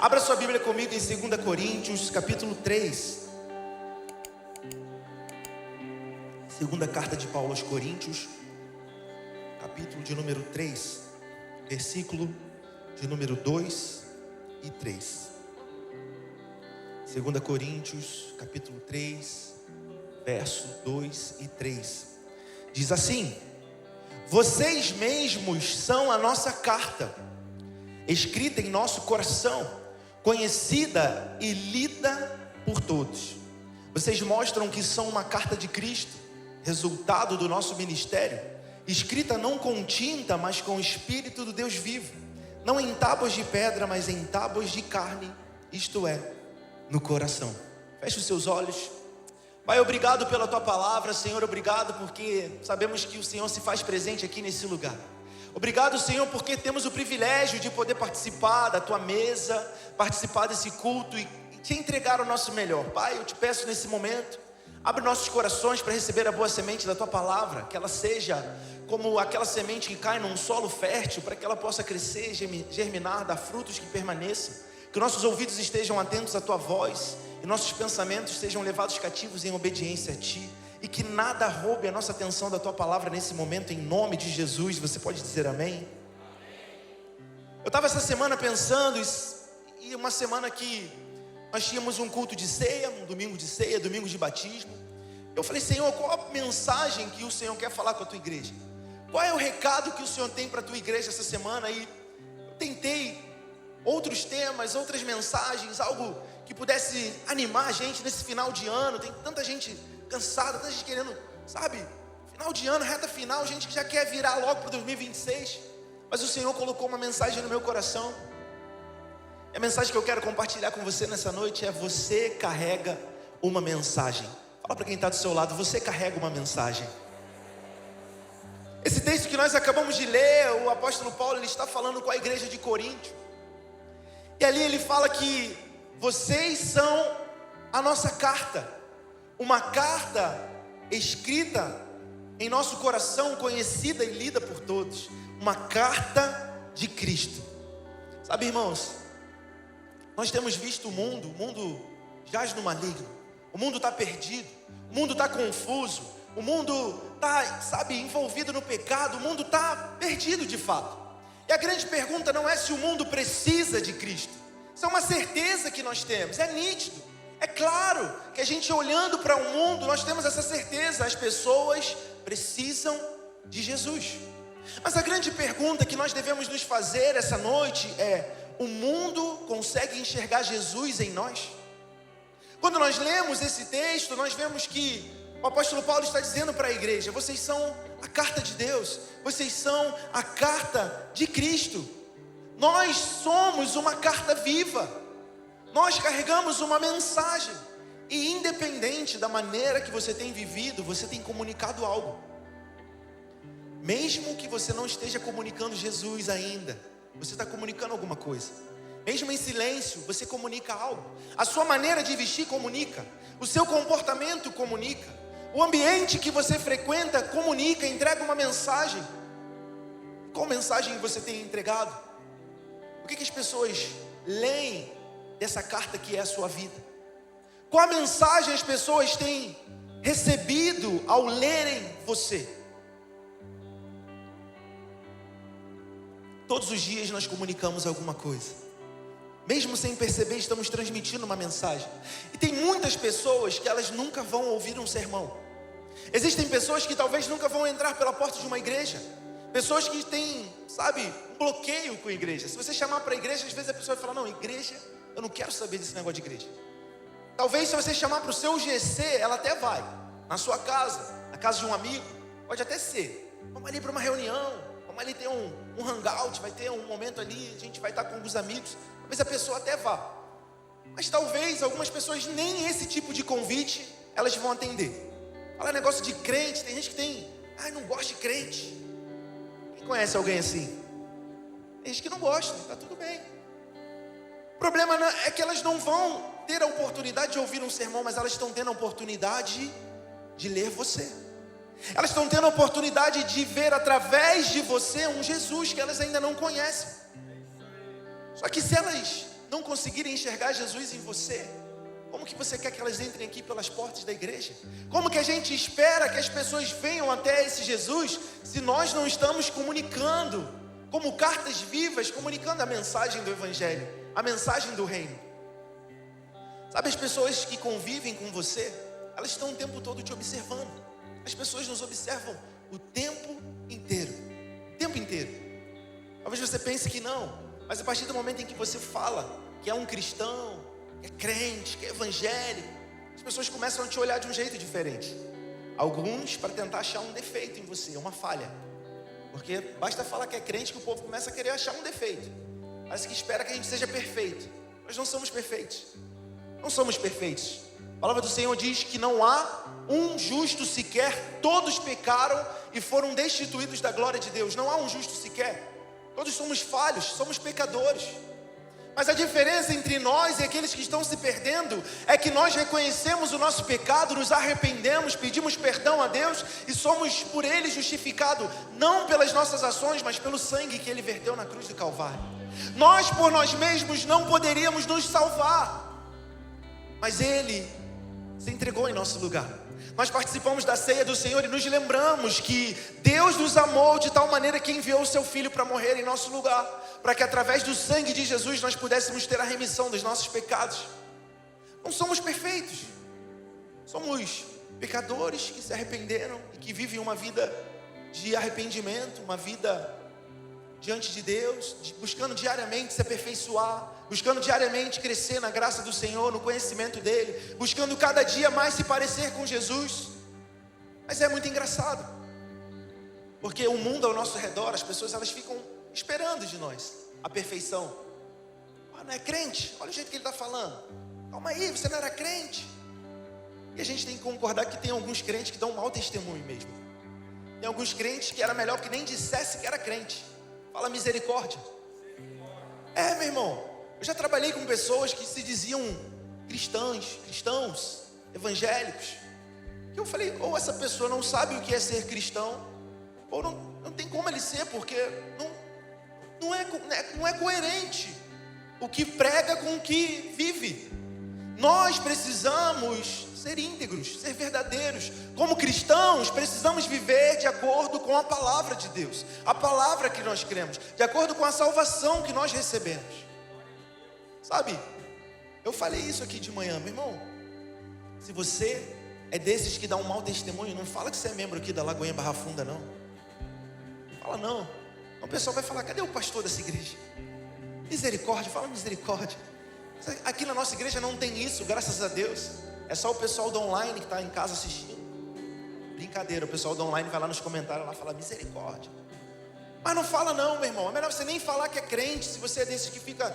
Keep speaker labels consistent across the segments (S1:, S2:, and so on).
S1: Abra sua Bíblia comigo em 2 Coríntios, capítulo 3. Segunda carta de Paulo aos Coríntios, capítulo de número 3, versículo de número 2 e 3. 2 Coríntios, capítulo 3, verso 2 e 3. Diz assim: vocês mesmos são a nossa carta, escrita em nosso coração, conhecida e lida por todos. Vocês mostram que são uma carta de Cristo, resultado do nosso ministério, escrita não com tinta, mas com o Espírito do Deus vivo, não em tábuas de pedra, mas em tábuas de carne, isto é, no coração. Feche os seus olhos. Pai, obrigado pela Tua palavra, Senhor, obrigado porque sabemos que o Senhor se faz presente aqui nesse lugar. Obrigado, Senhor, porque temos o privilégio de poder participar da Tua mesa, participar desse culto e te entregar o nosso melhor. Pai, eu te peço nesse momento, abre nossos corações para receber a boa semente da Tua palavra, que ela seja como aquela semente que cai num solo fértil, para que ela possa crescer, germinar, dar frutos que permaneçam, que nossos ouvidos estejam atentos à Tua voz e nossos pensamentos sejam levados cativos em obediência a Ti, e que nada roube a nossa atenção da Tua palavra nesse momento, em nome de Jesus. Você pode dizer amém? Eu estava essa semana pensando, e uma semana que nós tínhamos um culto de ceia, um domingo de ceia, domingo de batismo. Eu falei: Senhor, qual a mensagem que o Senhor quer falar com a Tua igreja? Qual é o recado que o Senhor tem para a Tua igreja essa semana? E eu tentei outros temas, outras mensagens, algo que pudesse animar a gente nesse final de ano. Tem tanta gente cansada, tanta gente querendo, sabe, final de ano, reta final, gente que já quer virar logo para 2026. Mas o Senhor colocou uma mensagem no meu coração. E a mensagem que eu quero compartilhar com você nessa noite é: você carrega uma mensagem. Fala para quem está do seu lado: você carrega uma mensagem. Esse texto que nós acabamos de ler, o apóstolo Paulo, ele está falando com a igreja de Corinto. E ali ele fala que vocês são a nossa carta, uma carta escrita em nosso coração, conhecida e lida por todos, uma carta de Cristo. Sabe, irmãos, nós temos visto o mundo jaz no maligno, o mundo está perdido, o mundo está confuso, o mundo está, sabe, envolvido no pecado, o mundo está perdido de fato. E a grande pergunta não é se o mundo precisa de Cristo, isso é uma certeza que nós temos, é nítido, é claro que a gente olhando para o mundo, nós temos essa certeza, as pessoas precisam de Jesus. Mas a grande pergunta que nós devemos nos fazer essa noite é: o mundo consegue enxergar Jesus em nós? Quando nós lemos esse texto, nós vemos que o apóstolo Paulo está dizendo para a igreja: vocês são a carta de Deus, vocês são a carta de Cristo. Nós somos uma carta viva, nós carregamos uma mensagem, e independente da maneira que você tem vivido, você tem comunicado algo. Mesmo que você não esteja comunicando Jesus ainda, você está comunicando alguma coisa. Mesmo em silêncio, você comunica algo. A sua maneira de vestir comunica, o seu comportamento comunica, o ambiente que você frequenta comunica, entrega uma mensagem. Qual mensagem você tem entregado? O que as pessoas leem dessa carta que é a sua vida? Qual a mensagem as pessoas têm recebido ao lerem você? Todos os dias nós comunicamos alguma coisa, mesmo sem perceber, estamos transmitindo uma mensagem. E tem muitas pessoas que elas nunca vão ouvir um sermão. Existem pessoas que talvez nunca vão entrar pela porta de uma igreja, pessoas que têm, sabe, um bloqueio com a igreja. Se você chamar para a igreja, às vezes a pessoa vai falar: não, igreja, eu não quero saber desse negócio de igreja. Talvez se você chamar para o seu GC, ela até vai, na sua casa, na casa de um amigo, pode até ser. Vamos ali para uma reunião, vamos ali ter um hangout, vai ter um momento ali, a gente vai estar com alguns amigos. Talvez a pessoa até vá, mas talvez algumas pessoas nem esse tipo de convite elas vão atender. Fala negócio de crente, tem gente que tem: não gosta de crente. Quem conhece alguém assim? Tem gente que não gosta, está tudo bem. O problema é que elas não vão ter a oportunidade de ouvir um sermão, mas elas estão tendo a oportunidade de ler você. Elas estão tendo a oportunidade de ver através de você um Jesus que elas ainda não conhecem. Só que se elas não conseguirem enxergar Jesus em você, como que você quer que elas entrem aqui pelas portas da igreja? Como que a gente espera que as pessoas venham até esse Jesus se nós não estamos comunicando, como cartas vivas, comunicando a mensagem do Evangelho, a mensagem do reino? Sabe, as pessoas que convivem com você, elas estão o tempo todo te observando. As pessoas nos observam o tempo inteiro. O tempo inteiro. Talvez você pense que não, mas a partir do momento em que você fala que é um cristão, que é crente, que é evangélico, as pessoas começam a te olhar de um jeito diferente. Alguns para tentar achar um defeito em você, uma falha. Porque basta falar que é crente que o povo começa a querer achar um defeito. Parece que espera que a gente seja perfeito. Nós não somos perfeitos. Não somos perfeitos. A palavra do Senhor diz que não há um justo sequer. Todos pecaram e foram destituídos da glória de Deus. Não há um justo sequer. Todos somos falhos, somos pecadores. Mas a diferença entre nós e aqueles que estão se perdendo é que nós reconhecemos o nosso pecado, nos arrependemos, pedimos perdão a Deus e somos por Ele justificados, não pelas nossas ações, mas pelo sangue que Ele verteu na cruz do Calvário. Nós por nós mesmos não poderíamos nos salvar, mas Ele se entregou em nosso lugar. Nós participamos da ceia do Senhor e nos lembramos que Deus nos amou de tal maneira que enviou o seu Filho para morrer em nosso lugar, para que através do sangue de Jesus nós pudéssemos ter a remissão dos nossos pecados. Não somos perfeitos, somos pecadores que se arrependeram e que vivem uma vida de arrependimento, uma vida diante de Deus, buscando diariamente se aperfeiçoar, buscando diariamente crescer na graça do Senhor, no conhecimento dEle, buscando cada dia mais se parecer com Jesus. Mas é muito engraçado, porque o mundo ao nosso redor, as pessoas elas ficam esperando de nós a perfeição. Não é crente? Olha o jeito que ele está falando. Calma aí, você não era crente? E a gente tem que concordar que tem alguns crentes que dão um mau testemunho mesmo. Tem alguns crentes que era melhor que nem dissesse que era crente. Fala misericórdia. Meu irmão, eu já trabalhei com pessoas que se diziam cristãos, evangélicos, que eu falei, ou essa pessoa não sabe o que é ser cristão, ou não tem como ele ser, porque não é coerente o que prega com o que vive. Nós precisamos ser íntegros, ser verdadeiros. Como cristãos, precisamos viver de acordo com a palavra de Deus, a palavra que nós cremos, de acordo com a salvação que nós recebemos. Sabe, eu falei isso aqui de manhã, meu irmão. Se você é desses que dá um mau testemunho, não fala que você é membro aqui da Lagoinha Barra Funda, não. Fala não. O pessoal vai falar, cadê o pastor dessa igreja? Misericórdia, fala misericórdia. Aqui na nossa igreja não tem isso, graças a Deus. É só o pessoal do online que está em casa assistindo. Brincadeira, o pessoal do online vai lá nos comentários lá falar misericórdia. Mas não fala não, meu irmão. É melhor você nem falar que é crente. Se você é desses que fica,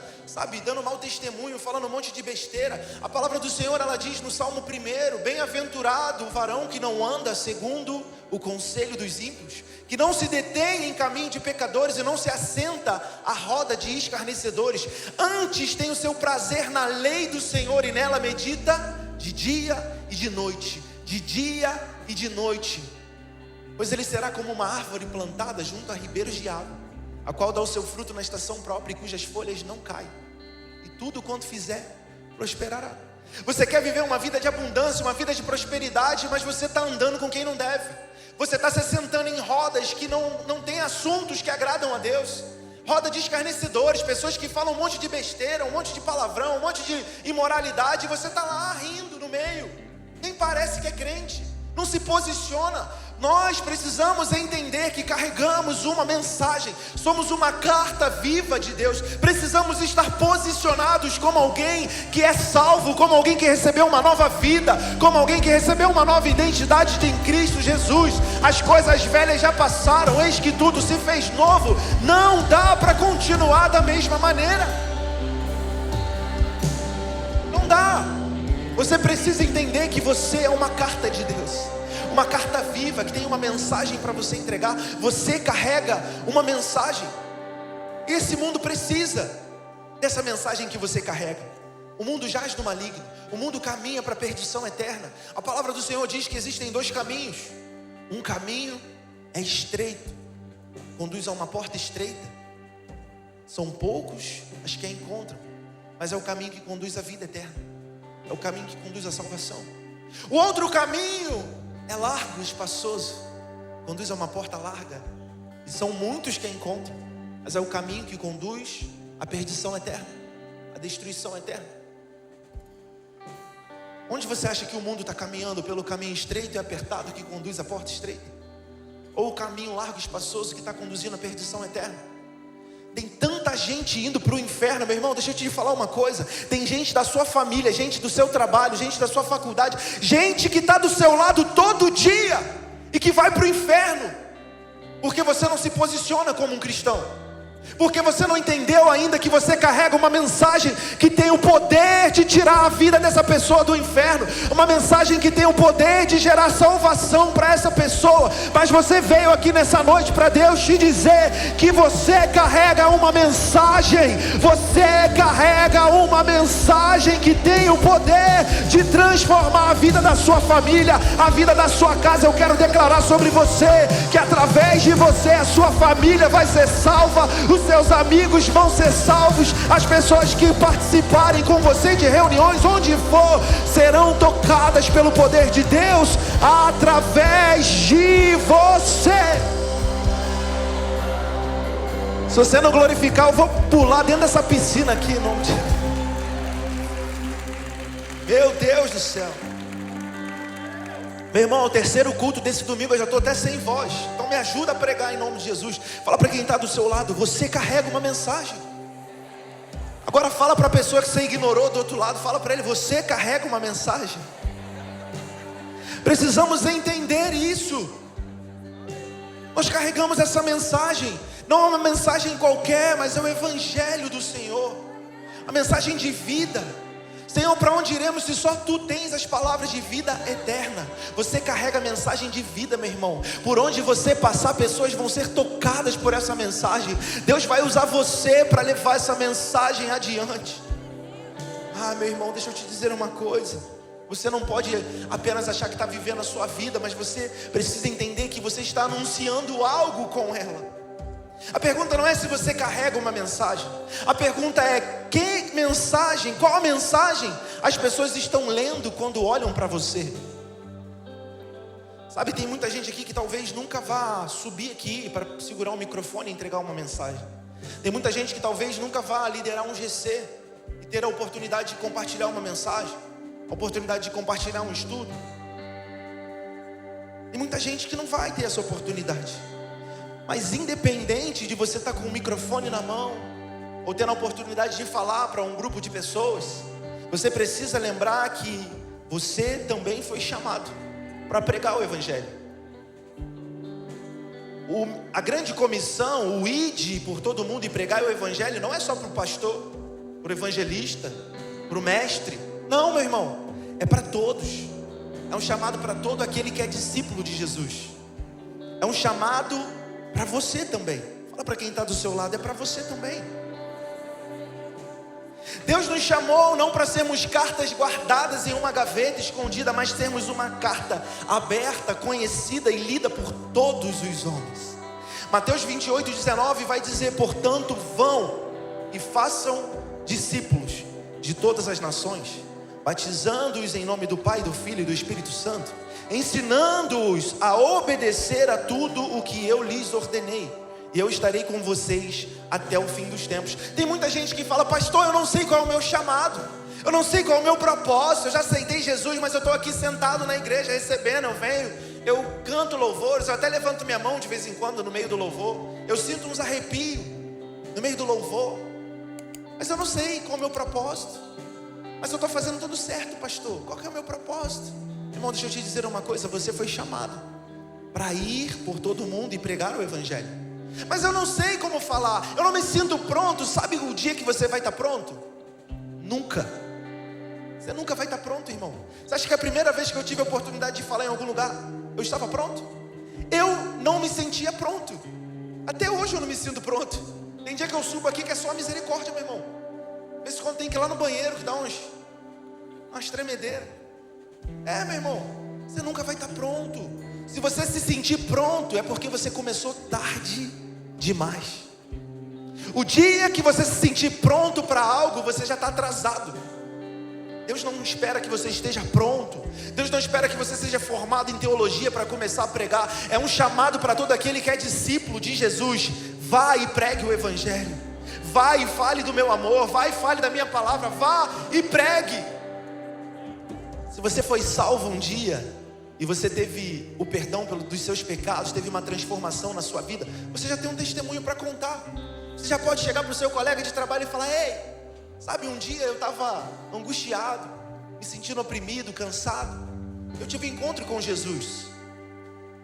S1: dando mau testemunho, falando um monte de besteira. A palavra do Senhor, ela diz no Salmo 1: bem-aventurado o varão que não anda segundo o conselho dos ímpios, que não se detém em caminho de pecadores e não se assenta à roda de escarnecedores. Antes tem o seu prazer na lei do Senhor e nela medita de dia e de noite. De dia e de noite. Pois ele será como uma árvore plantada junto a ribeiros de água, a qual dá o seu fruto na estação própria e cujas folhas não caem. E tudo quanto fizer, prosperará. Você quer viver uma vida de abundância, uma vida de prosperidade, mas você está andando com quem não deve. Você está se sentando em rodas que não tem assuntos que agradam a Deus. Roda de escarnecedores, pessoas que falam um monte de besteira, um monte de palavrão, um monte de imoralidade. E você está lá rindo no meio. Nem parece que é crente. Não se posiciona. Nós precisamos entender que carregamos uma mensagem, somos uma carta viva de Deus. Precisamos estar posicionados como alguém que é salvo, como alguém que recebeu uma nova vida, como alguém que recebeu uma nova identidade em Cristo Jesus. As coisas velhas já passaram, eis que tudo se fez novo. Não dá para continuar da mesma maneira. Não dá. Você precisa entender que você é uma carta de Deus, uma carta viva que tem uma mensagem para você entregar. Você carrega uma mensagem. E esse mundo precisa dessa mensagem que você carrega. O mundo jaz no maligno. O mundo caminha para a perdição eterna. A palavra do Senhor diz que existem dois caminhos. Um caminho é estreito, conduz a uma porta estreita. São poucos os que a encontram. mas é o caminho que conduz à vida eterna. É o caminho que conduz à salvação. O outro caminho é largo, espaçoso, conduz a uma porta larga, e são muitos que a encontram, mas é o caminho que conduz à perdição eterna, à destruição eterna. Onde você acha que o mundo está caminhando? Pelo caminho estreito e apertado que conduz à porta estreita? Ou o caminho largo e espaçoso que está conduzindo à perdição eterna? Tem tanta gente indo para o inferno, meu irmão, deixa eu te falar uma coisa. Tem gente da sua família, gente do seu trabalho, gente da sua faculdade, gente que está do seu lado todo dia e que vai para o inferno, porque você não se posiciona como um cristão, porque você não entendeu ainda que você carrega uma mensagem que tem o poder de tirar a vida dessa pessoa do inferno, uma mensagem que tem o poder de gerar salvação para essa pessoa. Mas você veio aqui nessa noite para Deus te dizer que você carrega uma mensagem, você carrega uma mensagem que tem o poder de transformar a vida da sua família, a vida da sua casa. Eu quero declarar sobre você que através de você a sua família vai ser salva, os seus amigos vão ser salvos, as pessoas que participarem com você de reuniões, onde for, serão tocadas pelo poder de Deus através de você. Se você não glorificar, eu vou pular dentro dessa piscina aqui em nome de... Meu Deus do céu. Meu irmão, o terceiro culto desse domingo eu já estou até sem voz, então me ajuda a pregar em nome de Jesus. Fala para quem está do seu lado, você carrega uma mensagem. Agora fala para a pessoa que você ignorou do outro lado, fala para ele, você carrega uma mensagem. Precisamos entender isso. Nós carregamos essa mensagem, não é uma mensagem qualquer, mas é o Evangelho do Senhor, a mensagem de vida. Senhor, para onde iremos se só Tu tens as palavras de vida eterna? Você carrega a mensagem de vida, meu irmão. Por onde você passar, pessoas vão ser tocadas por essa mensagem. Deus vai usar você para levar essa mensagem adiante. Ah, meu irmão, deixa eu te dizer uma coisa. Você não pode apenas achar que está vivendo a sua vida, mas você precisa entender que você está anunciando algo com ela. A pergunta não é se você carrega uma mensagem. A pergunta é que mensagem, qual a mensagem as pessoas estão lendo quando olham para você. Sabe, tem muita gente aqui que talvez nunca vá subir aqui para segurar um microfone e entregar uma mensagem. Tem muita gente que talvez nunca vá liderar um GC e ter a oportunidade de compartilhar uma mensagem, a oportunidade de compartilhar um estudo. Tem muita gente que não vai ter essa oportunidade. Mas independente de você estar com o microfone na mão, ou tendo a oportunidade de falar para um grupo de pessoas, você precisa lembrar que você também foi chamado para pregar o Evangelho. A grande comissão, o ide por todo mundo e pregar o Evangelho, não é só para o pastor, para o evangelista, para o mestre. Não, meu irmão, é para todos. É um chamado para todo aquele que é discípulo de Jesus. É um chamado para você também. Fala para quem está do seu lado, é para você também. Deus nos chamou não para sermos cartas guardadas em uma gaveta escondida, mas sermos uma carta aberta, conhecida e lida por todos os homens. Mateus 28:19 vai dizer: portanto, vão e façam discípulos de todas as nações, batizando-os em nome do Pai, do Filho e do Espírito Santo, ensinando-os a obedecer a tudo o que eu lhes ordenei, e eu estarei com vocês até o fim dos tempos. Tem muita gente que fala: pastor, eu não sei qual é o meu chamado, eu não sei qual é o meu propósito, eu já aceitei Jesus, mas eu estou aqui sentado na igreja recebendo, eu venho, eu canto louvores, eu até levanto minha mão de vez em quando no meio do louvor, eu sinto uns arrepios no meio do louvor, mas eu não sei qual é o meu propósito. Mas eu estou fazendo tudo certo, pastor, qual que é o meu propósito? Irmão, deixa eu te dizer uma coisa, você foi chamado para ir por todo mundo e pregar o Evangelho. Mas eu não sei como falar, eu não me sinto pronto. Sabe o dia que você vai estar pronto? Nunca. Você nunca vai estar pronto, irmão. Você acha que a primeira vez que eu tive a oportunidade de falar em algum lugar, eu estava pronto? Eu não me sentia pronto. Até hoje eu não me sinto pronto. Tem dia que eu subo aqui que é só misericórdia, meu irmão. Às vezes quando tem que ir lá no banheiro, que dá umas tremedeiras. É, meu irmão, você nunca vai estar pronto. Se você se sentir pronto, é porque você começou tarde demais. O dia que você se sentir pronto para algo, você já está atrasado. Deus não espera que você esteja pronto. Deus não espera que você seja formado em teologia para começar a pregar. É um chamado para todo aquele que é discípulo de Jesus. Vá e pregue o evangelho. Vá e fale do meu amor. Vá e fale da minha palavra. Vá e pregue. Se você foi salvo um dia e você teve o perdão dos seus pecados, teve uma transformação na sua vida, você já tem um testemunho para contar. Você já pode chegar para o seu colega de trabalho e falar: ei, sabe, um dia eu estava angustiado, me sentindo oprimido, cansado. Eu tive um encontro com Jesus.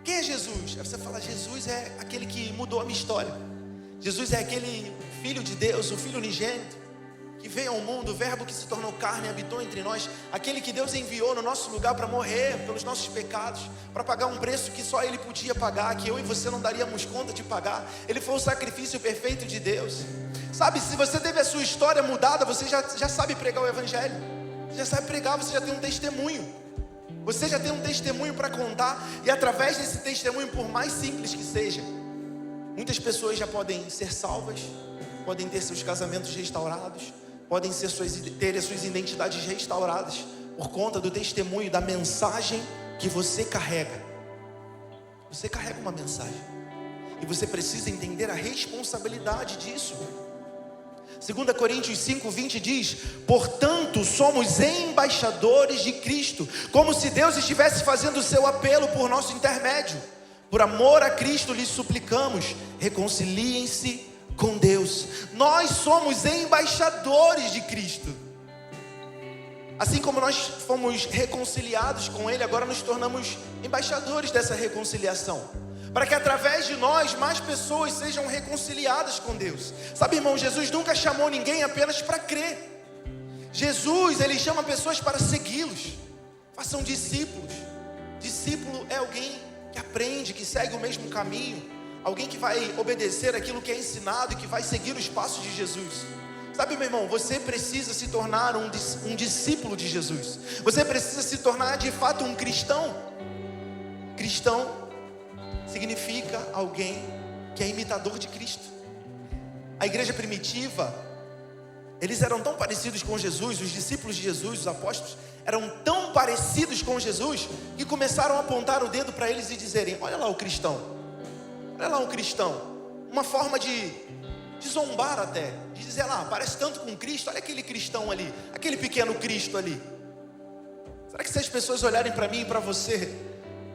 S1: Quem é Jesus? Aí você fala: Jesus é aquele que mudou a minha história. Jesus é aquele Filho de Deus, o Filho unigênito, que veio ao mundo, o verbo que se tornou carne e habitou entre nós. Aquele que Deus enviou no nosso lugar para morrer pelos nossos pecados, para pagar um preço que só Ele podia pagar, que eu e você não daríamos conta de pagar. Ele foi o sacrifício perfeito de Deus. Sabe, se você teve a sua história mudada, você já sabe pregar o evangelho. Você já sabe pregar, você já tem um testemunho. Você já tem um testemunho para contar. E através desse testemunho, por mais simples que seja, muitas pessoas já podem ser salvas, podem ter seus casamentos restaurados, podem ter as suas identidades restauradas, por conta do testemunho, da mensagem que você carrega. Você carrega uma mensagem, e você precisa entender a responsabilidade disso. 2 Coríntios 5:20 diz: portanto somos embaixadores de Cristo, como se Deus estivesse fazendo o seu apelo por nosso intermédio. Por amor a Cristo lhes suplicamos, reconciliem-se com Deus. Nós somos embaixadores de Cristo. Assim como nós fomos reconciliados com Ele, agora nos tornamos embaixadores dessa reconciliação, para que através de nós mais pessoas sejam reconciliadas com Deus. Sabe, irmão, Jesus nunca chamou ninguém apenas para crer. Jesus, Ele chama pessoas para segui-los. Façam discípulos. Discípulo é alguém que aprende, que segue o mesmo caminho, alguém que vai obedecer aquilo que é ensinado e que vai seguir os passos de Jesus. Sabe, meu irmão, você precisa se tornar um discípulo de Jesus. Você precisa se tornar de fato um cristão. Cristão significa alguém que é imitador de Cristo. A igreja primitiva, eles eram tão parecidos com Jesus, os discípulos de Jesus, os apóstolos, eram tão parecidos com Jesus, que começaram a apontar o dedo para eles e dizerem: olha lá o cristão, olha lá o cristão. Uma forma de zombar até, de dizer lá, parece tanto com Cristo, olha aquele cristão ali, aquele pequeno Cristo ali. Será que se as pessoas olharem para mim e para você,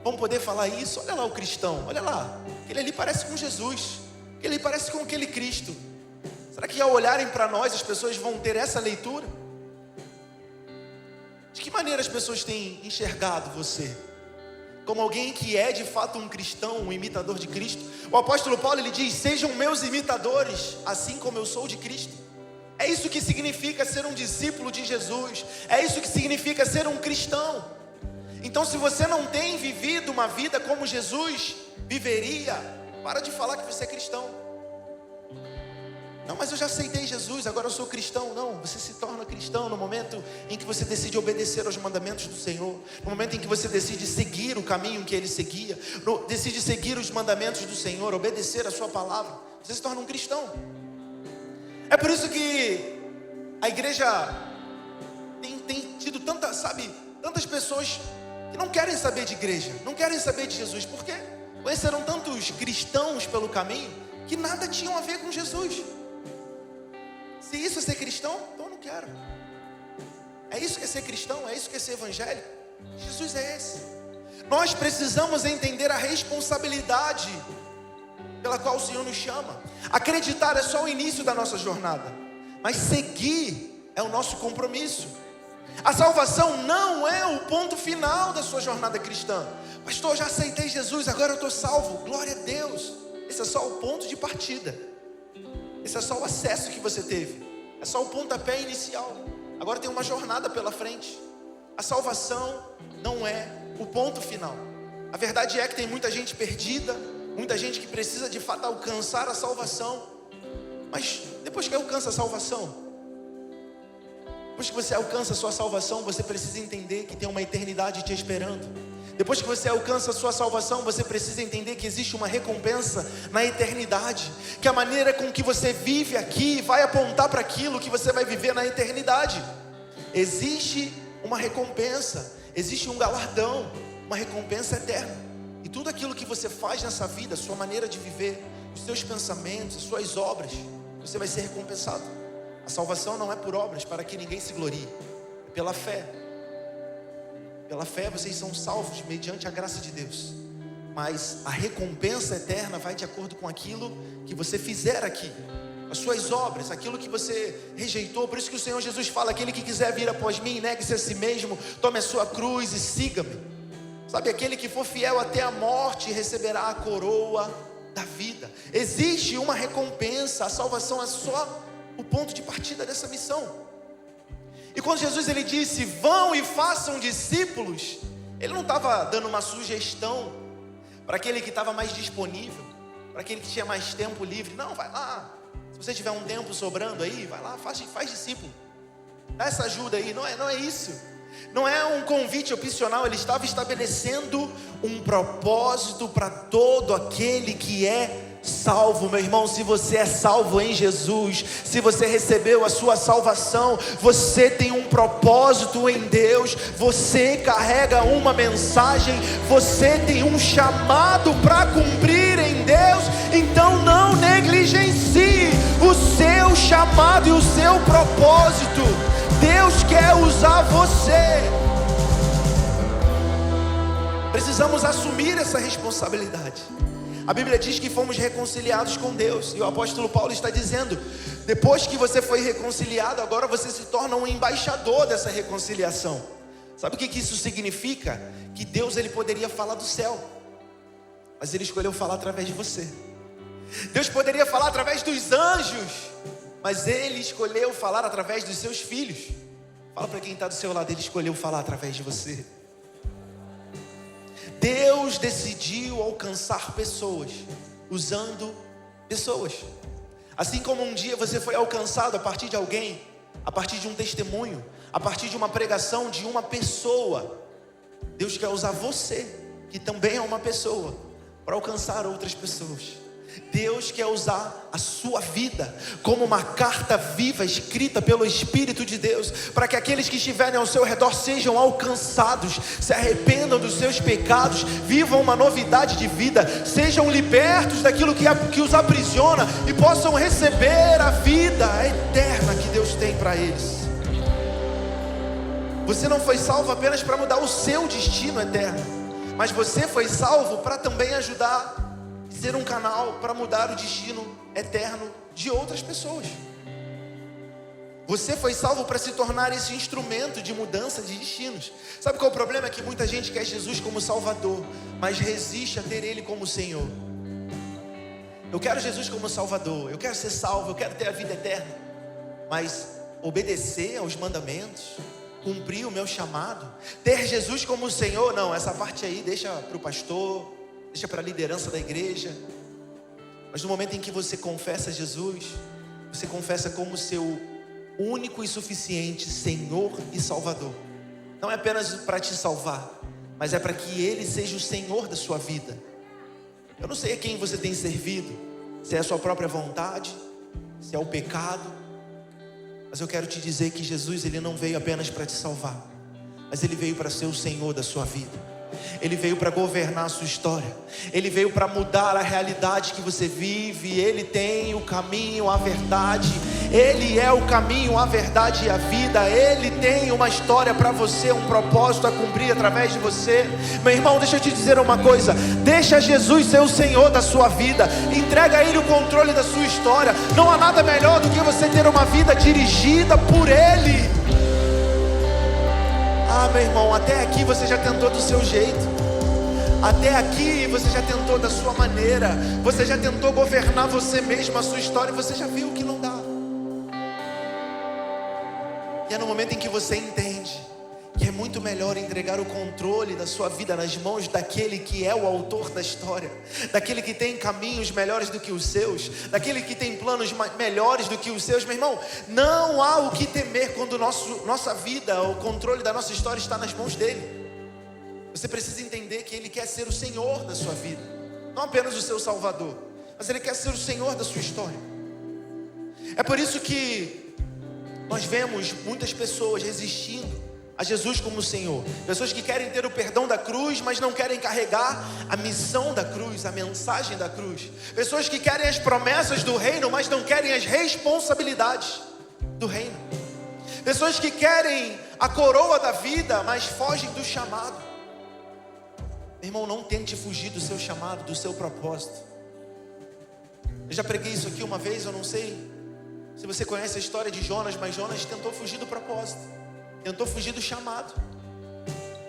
S1: vão poder falar isso? Olha lá o cristão, olha lá, aquele ali parece com Jesus, aquele ali parece com aquele Cristo. Será que ao olharem para nós, as pessoas vão ter essa leitura? De que maneira as pessoas têm enxergado você? Como alguém que é de fato um cristão, um imitador de Cristo? O apóstolo Paulo, ele diz: sejam meus imitadores, assim como eu sou de Cristo. É isso que significa ser um discípulo de Jesus. É isso que significa ser um cristão. Então, se você não tem vivido uma vida como Jesus viveria, para de falar que você é cristão. Não, mas eu já aceitei Jesus, agora eu sou cristão. Não, você se torna cristão no momento em que você decide obedecer aos mandamentos do Senhor, no momento em que você decide seguir o caminho que Ele seguia, decide seguir os mandamentos do Senhor, obedecer a sua palavra, você se torna um cristão. É por isso que a igreja tem tido tantas pessoas que não querem saber de igreja, não querem saber de Jesus. Por quê? Conheceram tantos cristãos pelo caminho que nada tinham a ver com Jesus. Se isso é ser cristão, então eu não quero. É isso que é ser cristão? É isso que é ser evangélico? Jesus é esse. Nós precisamos entender a responsabilidade pela qual o Senhor nos chama. Acreditar é só o início da nossa jornada, mas seguir é o nosso compromisso. A salvação não é o ponto final da sua jornada cristã. Pastor, já aceitei Jesus, agora eu estou salvo. Glória a Deus. Esse é só o ponto de partida. Esse é só o acesso que você teve. É só o pontapé inicial. Agora tem uma jornada pela frente. A salvação não é o ponto final. A verdade é que tem muita gente perdida, muita gente que precisa de fato alcançar a salvação. Mas depois que alcança a salvação, Depois que você alcança a sua salvação, você precisa entender que tem uma eternidade te esperando. Depois que você alcança a sua salvação, você precisa entender que existe uma recompensa na eternidade, que a maneira com que você vive aqui vai apontar para aquilo que você vai viver na eternidade. Existe uma recompensa, existe um galardão, uma recompensa eterna. E tudo aquilo que você faz nessa vida, a sua maneira de viver, os seus pensamentos, as suas obras, você vai ser recompensado. A salvação não é por obras, para que ninguém se glorie, é pela fé. Pela fé vocês são salvos mediante a graça de Deus. Mas a recompensa eterna vai de acordo com aquilo que você fizer aqui, as suas obras, aquilo que você rejeitou. Por isso que o Senhor Jesus fala: aquele que quiser vir após mim, negue-se a si mesmo, tome a sua cruz e siga-me. Sabe, aquele que for fiel até a morte receberá a coroa da vida. Existe uma recompensa, a salvação é só o ponto de partida dessa missão. E quando Jesus ele disse: vão e façam discípulos, ele não estava dando uma sugestão para aquele que estava mais disponível, para aquele que tinha mais tempo livre. Não, vai lá, se você tiver um tempo sobrando aí, vai lá, faz discípulo, dá essa ajuda aí. Não é isso, não é um convite opcional. Ele estava estabelecendo um propósito para todo aquele que é salvo. Meu irmão, se você é salvo em Jesus, se você recebeu a sua salvação, você tem um propósito em Deus, você carrega uma mensagem, você tem um chamado para cumprir em Deus. Então não negligencie o seu chamado e o seu propósito. Deus quer usar você. Precisamos assumir essa responsabilidade. A Bíblia diz que fomos reconciliados com Deus, e o apóstolo Paulo está dizendo: depois que você foi reconciliado, agora você se torna um embaixador dessa reconciliação. Sabe o que isso significa? Que Deus ele poderia falar do céu, mas ele escolheu falar através de você. Deus poderia falar através dos anjos, mas ele escolheu falar através dos seus filhos. Fala para quem está do seu lado: ele escolheu falar através de você. Deus decidiu alcançar pessoas, usando pessoas. Assim como um dia você foi alcançado a partir de alguém, a partir de um testemunho, a partir de uma pregação de uma pessoa, Deus quer usar você, que também é uma pessoa, para alcançar outras pessoas. Deus quer usar a sua vida como uma carta viva escrita pelo Espírito de Deus, para que aqueles que estiverem ao seu redor sejam alcançados, se arrependam dos seus pecados, vivam uma novidade de vida, sejam libertos daquilo que os aprisiona e possam receber a vida eterna que Deus tem para eles. Você não foi salvo apenas para mudar o seu destino eterno, mas você foi salvo para também ajudar, ser um canal para mudar o destino eterno de outras pessoas. Você foi salvo para se tornar esse instrumento de mudança de destinos. Sabe qual é o problema? É que muita gente quer Jesus como Salvador, mas resiste a ter Ele como Senhor. Eu quero Jesus como Salvador, eu quero ser salvo, eu quero ter a vida eterna, mas obedecer aos mandamentos, cumprir o meu chamado, ter Jesus como Senhor, não, essa parte aí deixa para o pastor, deixa para a liderança da igreja. Mas no momento em que você confessa Jesus, você confessa como seu único e suficiente Senhor e Salvador. Não é apenas para te salvar, mas é para que Ele seja o Senhor da sua vida. Eu não sei a quem você tem servido, se é a sua própria vontade, se é o pecado, mas eu quero te dizer que Jesus ele não veio apenas para te salvar, mas Ele veio para ser o Senhor da sua vida. Ele veio para governar a sua história. Ele veio para mudar a realidade que você vive. Ele tem o caminho, a verdade. Ele é o caminho, a verdade e a vida. Ele tem uma história para você, um propósito a cumprir através de você. Meu irmão, deixa eu te dizer uma coisa: deixa Jesus ser o Senhor da sua vida. Entrega a Ele o controle da sua história. Não há nada melhor do que você ter uma vida dirigida por Ele. Ah, meu irmão, até aqui você já tentou do seu jeito. Até aqui você já tentou da sua maneira. Você já tentou governar você mesmo, a sua história, e você já viu que não dá. E é no momento em que você entende que é muito melhor entregar o controle da sua vida nas mãos daquele que é o autor da história, daquele que tem caminhos melhores do que os seus, daquele que tem planos melhores do que os seus. Meu irmão, não há o que temer quando nossa vida, o controle da nossa história está nas mãos dele. Você precisa entender que ele quer ser o Senhor da sua vida, não apenas o seu Salvador, mas ele quer ser o Senhor da sua história. É por isso que nós vemos muitas pessoas resistindo a Jesus como Senhor. Pessoas que querem ter o perdão da cruz, mas não querem carregar a missão da cruz, a mensagem da cruz. Pessoas que querem as promessas do reino, mas não querem as responsabilidades do reino. Pessoas que querem a coroa da vida, mas fogem do chamado. Meu irmão, não tente fugir do seu chamado, do seu propósito. Eu já preguei isso aqui uma vez, eu não sei se você conhece a história de Jonas, mas Jonas tentou fugir do propósito, tentou fugir do chamado.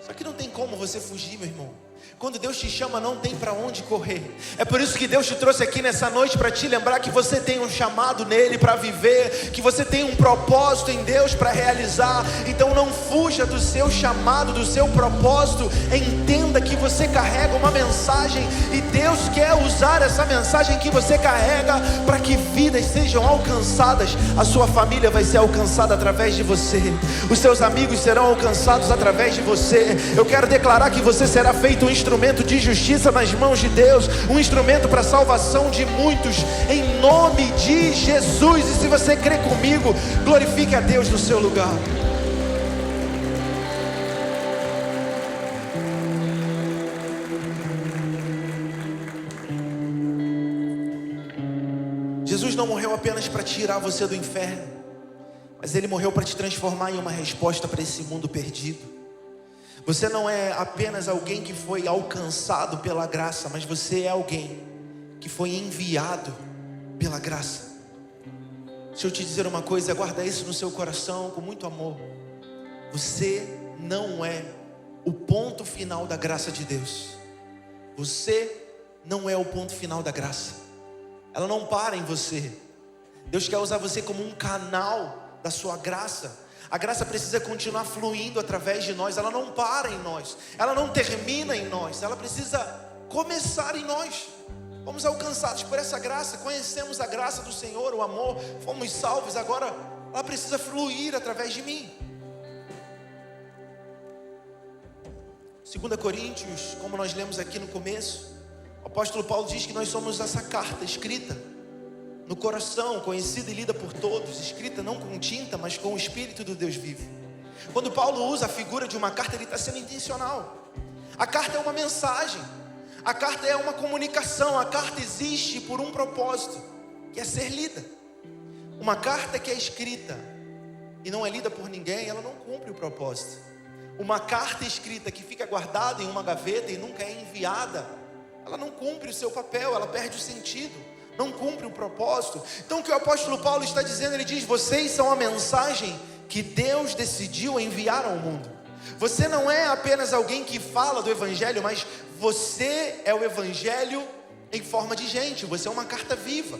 S1: Só que não tem como você fugir, meu irmão. Quando Deus te chama, não tem para onde correr. É por isso que Deus te trouxe aqui nessa noite, para te lembrar que você tem um chamado nele para viver, que você tem um propósito em Deus para realizar. Então não fuja do seu chamado, do seu propósito. Entenda que você carrega uma mensagem, e Deus quer usar essa mensagem que você carrega para que vidas sejam alcançadas. A sua família vai ser alcançada através de você, os seus amigos serão alcançados através de você. Eu quero declarar que você será feito um instrumento de justiça nas mãos de Deus, um instrumento para a salvação de muitos, em nome de Jesus. E se você crê comigo, glorifique a Deus no seu lugar. Jesus não morreu apenas para tirar você do inferno, mas Ele morreu para te transformar em uma resposta para esse mundo perdido. Você não é apenas alguém que foi alcançado pela graça, mas você é alguém que foi enviado pela graça. Deixa eu te dizer uma coisa, guarda isso no seu coração com muito amor. Você não é o ponto final da graça de Deus. Você não é o ponto final da graça. Ela não para em você. Deus quer usar você como um canal da sua graça. A graça precisa continuar fluindo através de nós. Ela não para em nós, ela não termina em nós, ela precisa começar em nós. Fomos alcançados por essa graça, conhecemos a graça do Senhor, o amor, fomos salvos. Agora ela precisa fluir através de mim. 2 Coríntios, como nós lemos aqui no começo, o apóstolo Paulo diz que nós somos essa carta escrita no coração, conhecida e lida por todos, escrita não com tinta, mas com o Espírito do Deus vivo. Quando Paulo usa a figura de uma carta, ele está sendo intencional. A carta é uma mensagem, a carta é uma comunicação, a carta existe por um propósito, que é ser lida. Uma carta que é escrita e não é lida por ninguém, ela não cumpre o propósito. Uma carta escrita que fica guardada em uma gaveta e nunca é enviada, ela não cumpre o seu papel, ela perde o sentido, não cumpre o propósito. Então o que o apóstolo Paulo está dizendo, ele diz: vocês são a mensagem que Deus decidiu enviar ao mundo. Você não é apenas alguém que fala do evangelho, mas você é o evangelho em forma de gente. Você é uma carta viva.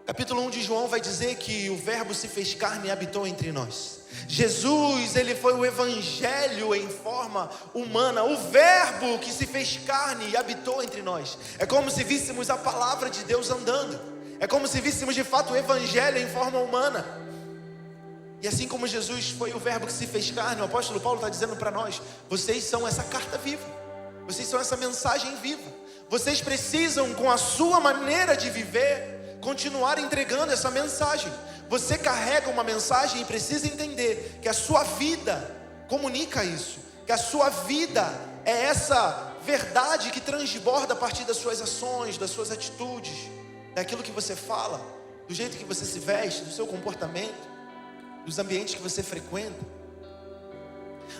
S1: Capítulo 1 de João vai dizer que o verbo se fez carne e habitou entre nós. Jesus, ele foi o evangelho em forma humana, o verbo que se fez carne e habitou entre nós. É como se víssemos a palavra de Deus andando, é como se víssemos de fato o evangelho em forma humana. E assim como Jesus foi o verbo que se fez carne, o apóstolo Paulo está dizendo para nós: vocês são essa carta viva, vocês são essa mensagem viva. Vocês precisam, com a sua maneira de viver, continuar entregando essa mensagem. Você carrega uma mensagem e precisa entender que a sua vida comunica isso, que a sua vida é essa verdade que transborda a partir das suas ações, das suas atitudes, daquilo que você fala, do jeito que você se veste, do seu comportamento, dos ambientes que você frequenta.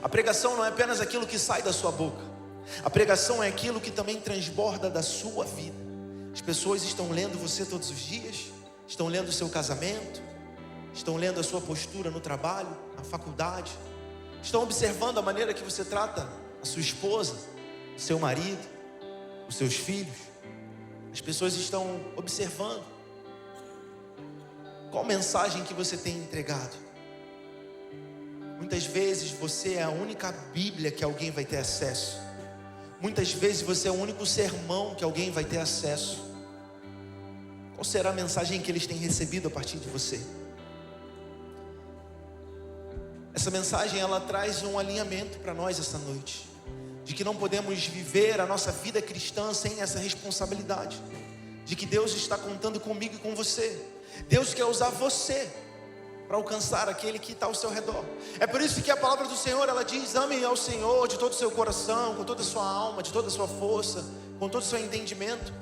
S1: A pregação não é apenas aquilo que sai da sua boca, a pregação é aquilo que também transborda da sua vida. As pessoas estão lendo você todos os dias, estão lendo o seu casamento, estão lendo a sua postura no trabalho, na faculdade, estão observando a maneira que você trata a sua esposa, o seu marido, os seus filhos. As pessoas estão observando qual mensagem que você tem entregado. Muitas vezes você é a única Bíblia que alguém vai ter acesso. Muitas vezes você é o único sermão que alguém vai ter acesso. Qual será a mensagem que eles têm recebido a partir de você? Essa mensagem, ela traz um alinhamento para nós essa noite, de que não podemos viver a nossa vida cristã sem essa responsabilidade, de que Deus está contando comigo e com você. Deus quer usar você para alcançar aquele que está ao seu redor. É por isso que a palavra do Senhor, ela diz: ame ao Senhor de todo o seu coração, com toda a sua alma, de toda a sua força, com todo o seu entendimento,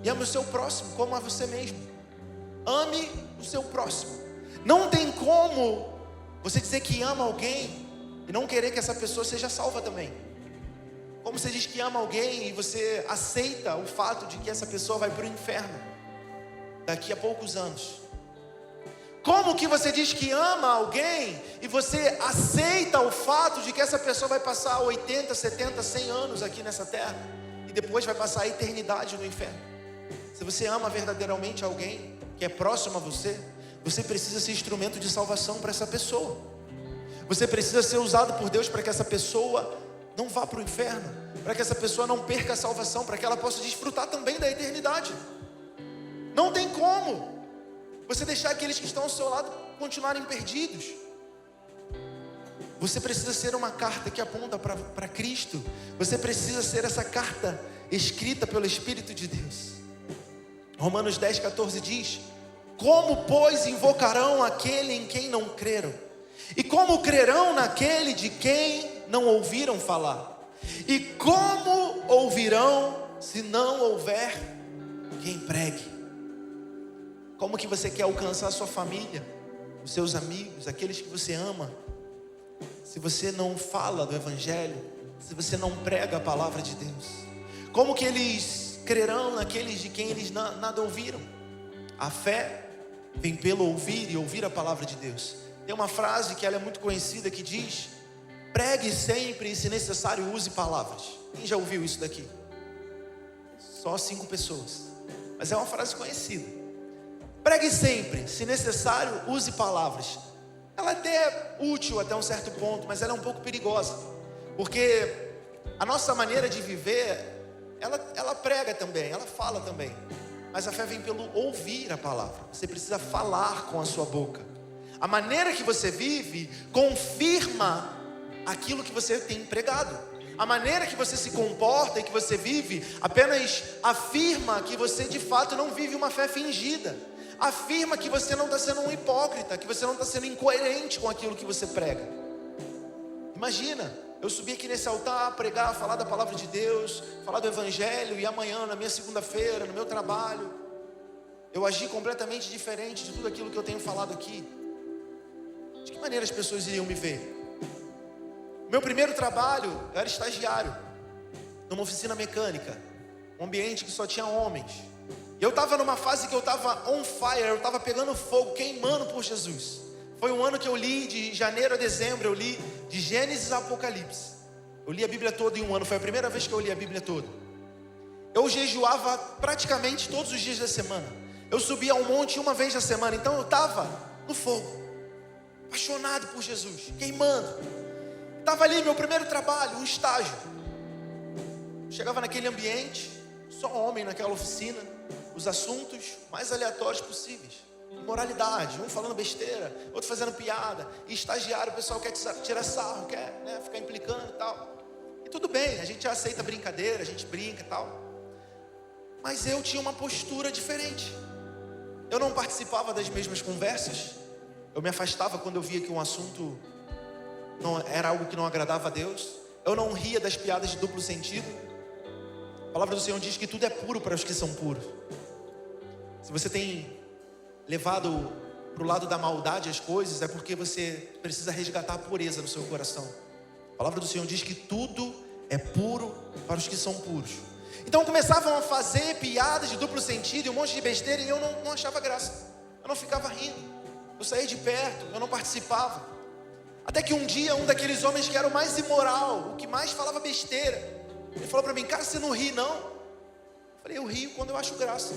S1: e ame o seu próximo como a você mesmo. Ame o seu próximo. Não tem como você dizer que ama alguém e não querer que essa pessoa seja salva também. Como você diz que ama alguém e você aceita o fato de que essa pessoa vai para o inferno daqui a poucos anos? Como que você diz que ama alguém e você aceita o fato de que essa pessoa vai passar 80, 70, 100 anos aqui nessa terra e depois vai passar a eternidade no inferno? Se você ama verdadeiramente alguém que é próximo a você, você precisa ser instrumento de salvação para essa pessoa. Você precisa ser usado por Deus para que essa pessoa não vá para o inferno, para que essa pessoa não perca a salvação, para que ela possa desfrutar também da eternidade. Não tem como você deixar aqueles que estão ao seu lado continuarem perdidos. Você precisa ser uma carta que aponta para Cristo. Você precisa ser essa carta escrita pelo Espírito de Deus. Romanos 10:14 diz: como, pois, invocarão aquele em quem não creram? E como crerão naquele de quem não ouviram falar? E como ouvirão se não houver quem pregue? Como que você quer alcançar a sua família, os seus amigos, aqueles que você ama, se você não fala do Evangelho, se você não prega a palavra de Deus? Como que eles crerão naqueles de quem eles nada ouviram? A fé vem pelo ouvir e ouvir a palavra de Deus. Tem uma frase que ela é muito conhecida que diz: pregue sempre e, se necessário, use palavras. Quem já ouviu isso daqui? Só 5 pessoas, mas é uma frase conhecida. Pregue sempre, se necessário, use palavras. Ela até é útil até um certo ponto, mas ela é um pouco perigosa, porque a nossa maneira de viver, ela prega também, ela fala também, mas a fé vem pelo ouvir a palavra. Você precisa falar com a sua boca. A maneira que você vive confirma aquilo que você tem pregado. A maneira que você se comporta e que você vive apenas afirma que você de fato não vive uma fé fingida. Afirma que você não está sendo um hipócrita, que você não está sendo incoerente com aquilo que você prega. Imagina, eu subir aqui nesse altar, pregar, falar da palavra de Deus, falar do Evangelho, e amanhã, na minha segunda-feira, no meu trabalho, eu agir completamente diferente de tudo aquilo que eu tenho falado aqui. De que maneira as pessoas iriam me ver? Meu primeiro trabalho, eu era estagiário numa oficina mecânica, um ambiente que só tinha homens. Eu estava numa fase que eu estava on fire, eu estava pegando fogo, queimando por Jesus. Foi um ano que eu li, de janeiro a dezembro, eu li de Gênesis a Apocalipse. Eu li a Bíblia toda em um ano, foi a primeira vez que eu li a Bíblia toda. Eu jejuava praticamente todos os dias da semana. Eu subia ao monte uma vez na semana, então eu estava no fogo, apaixonado por Jesus, queimando. Estava ali meu primeiro trabalho, um estágio. Chegava naquele ambiente, só homem naquela oficina, os assuntos mais aleatórios possíveis, imoralidade, um falando besteira, outro fazendo piada, e estagiário, o pessoal quer tirar sarro, quer, ficar implicando e tal. E tudo bem, a gente aceita brincadeira, a gente brinca e tal. Mas eu tinha uma postura diferente. Eu não participava das mesmas conversas. Eu me afastava quando eu via que um assunto não era algo que não agradava a Deus. Eu não ria das piadas de duplo sentido. A palavra do Senhor diz que tudo é puro para os que são puros. Se você tem levado para o lado da maldade as coisas, é porque você precisa resgatar a pureza no seu coração. A palavra do Senhor diz que tudo é puro para os que são puros. Então começavam a fazer piadas de duplo sentido e um monte de besteira, e eu não achava graça. Eu não ficava rindo. Eu saía de perto, eu não participava. Até que um dia, um daqueles homens que era o mais imoral, o que mais falava besteira, ele falou para mim: cara, você não ri não? Eu falei: eu rio quando eu acho graça.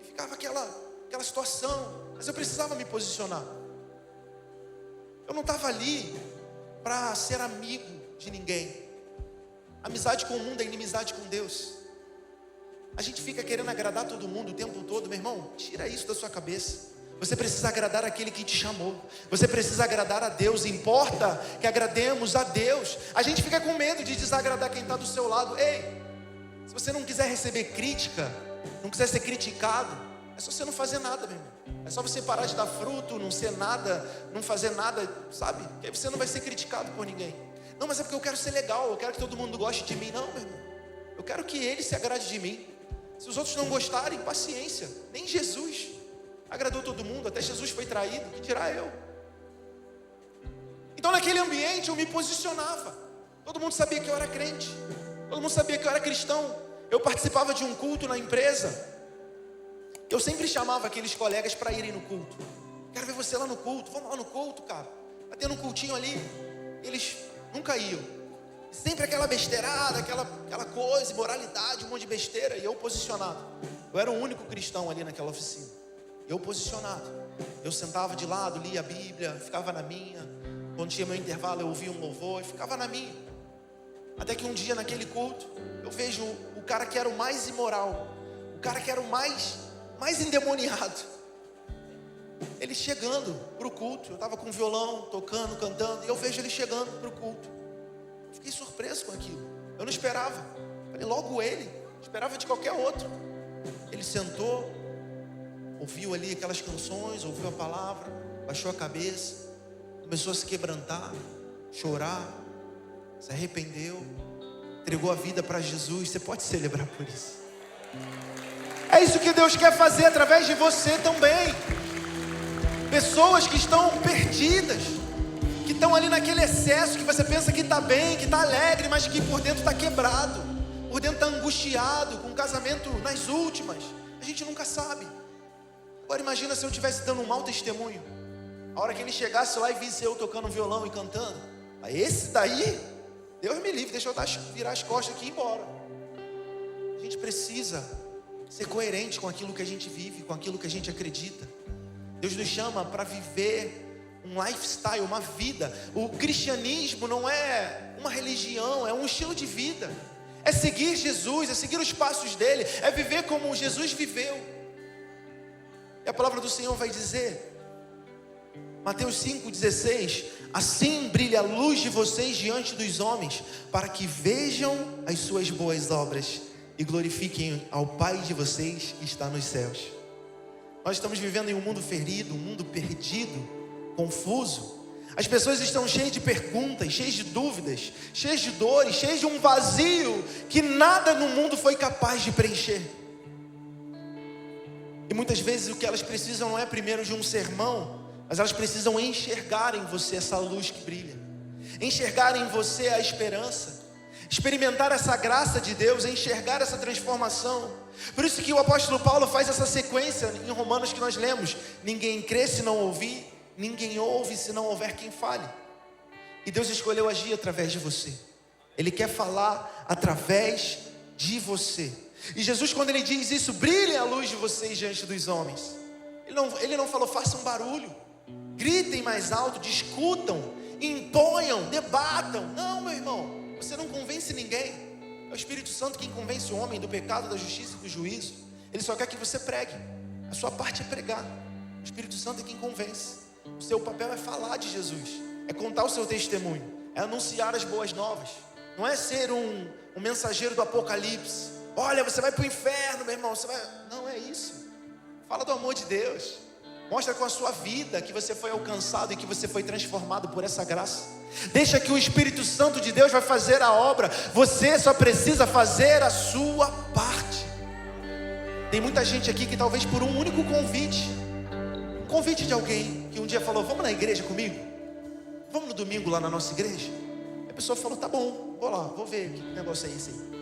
S1: E ficava aquela situação, mas eu precisava me posicionar. Eu não estava ali para ser amigo de ninguém. Amizade com o mundo é inimizade com Deus. A gente fica querendo agradar todo mundo o tempo todo. Meu irmão, tira isso da sua cabeça. Você precisa agradar aquele que te chamou. Você precisa agradar a Deus. Importa que agrademos a Deus. A gente fica com medo de desagradar quem está do seu lado. Ei, se você não quiser receber crítica, não quiser ser criticado, é só você não fazer nada, meu irmão. É só você parar de dar fruto, não ser nada, não fazer nada, sabe? Que aí você não vai ser criticado por ninguém. Não, mas é porque eu quero ser legal, eu quero que todo mundo goste de mim. Não, meu irmão, eu quero que ele se agrade de mim. Se os outros não gostarem, paciência. Nem Jesus agradou todo mundo, até Jesus foi traído, que dirá eu? Então naquele ambiente eu me posicionava. Todo mundo sabia que eu era crente, todo mundo sabia que eu era cristão. Eu participava de um culto na empresa. Eu sempre chamava aqueles colegas para irem no culto. Quero ver você lá no culto, vamos lá no culto, cara. Tá tendo um cultinho ali. Eles nunca iam. Sempre aquela besteirada, aquela coisa, imoralidade, um monte de besteira. E eu posicionado. Eu era o único cristão ali naquela oficina. Eu posicionado. Eu sentava de lado, lia a Bíblia, ficava na minha. Quando tinha meu intervalo eu ouvia um louvor e ficava na minha. Até que um dia naquele culto, eu vejo o cara que era o mais imoral, o cara que era o mais endemoniado, ele chegando para o culto. Eu estava com violão, tocando, cantando, e eu vejo ele chegando para o culto. Eu fiquei surpreso com aquilo. Eu não esperava. Falei, logo ele, esperava de qualquer outro. Ele sentou, ouviu ali aquelas canções, ouviu a palavra, baixou a cabeça, começou a se quebrantar, chorar, se arrependeu, entregou a vida para Jesus. Você pode celebrar por isso. É isso que Deus quer fazer através de você também. Pessoas que estão perdidas, que estão ali naquele excesso, que você pensa que está bem, que está alegre, mas que por dentro está quebrado, por dentro está angustiado, com o casamento nas últimas. A gente nunca sabe. Agora imagina se eu estivesse dando um mau testemunho. A hora que ele chegasse lá e visse eu tocando violão e cantando. Esse daí, Deus me livre, deixa eu virar as costas aqui e ir embora. A gente precisa ser coerente com aquilo que a gente vive, com aquilo que a gente acredita. Deus nos chama para viver um lifestyle, uma vida. O cristianismo não é uma religião, é um estilo de vida. É seguir Jesus, é seguir os passos dele, é viver como Jesus viveu. E a palavra do Senhor vai dizer, Mateus 5,16: assim brilha a luz de vocês diante dos homens, para que vejam as suas boas obras e glorifiquem ao Pai de vocês que está nos céus. Nós estamos vivendo em um mundo ferido, um mundo perdido, confuso. As pessoas estão cheias de perguntas, cheias de dúvidas, cheias de dores, cheias de um vazio que nada no mundo foi capaz de preencher. E muitas vezes o que elas precisam não é primeiro de um sermão, mas elas precisam enxergar em você essa luz que brilha, enxergar em você a esperança, experimentar essa graça de Deus, enxergar essa transformação. Por isso que o apóstolo Paulo faz essa sequência em Romanos que nós lemos: ninguém crê se não ouvir, ninguém ouve se não houver quem fale. E Deus escolheu agir através de você. Ele quer falar através de você. E Jesus, quando ele diz isso, brilhe a luz de vocês diante dos homens, ele não falou façam barulho, gritem mais alto, discutam, imponham, debatam. Não, meu irmão, você não convence ninguém. É o Espírito Santo quem convence o homem do pecado, da justiça e do juízo. Ele só quer que você pregue. A sua parte é pregar. O Espírito Santo é quem convence. O seu papel é falar de Jesus, é contar o seu testemunho, é anunciar as boas novas. Não é ser um mensageiro do apocalipse. Olha, você vai para o inferno, meu irmão, você vai... Não é isso. Fala do amor de Deus. Mostra com a sua vida que você foi alcançado e que você foi transformado por essa graça. Deixa que o Espírito Santo de Deus vai fazer a obra. Você só precisa fazer a sua parte. Tem muita gente aqui que talvez por um único convite, um convite de alguém que um dia falou: vamos na igreja comigo? Vamos no domingo lá na nossa igreja? E a pessoa falou: tá bom, vou lá, vou ver que negócio é esse aí.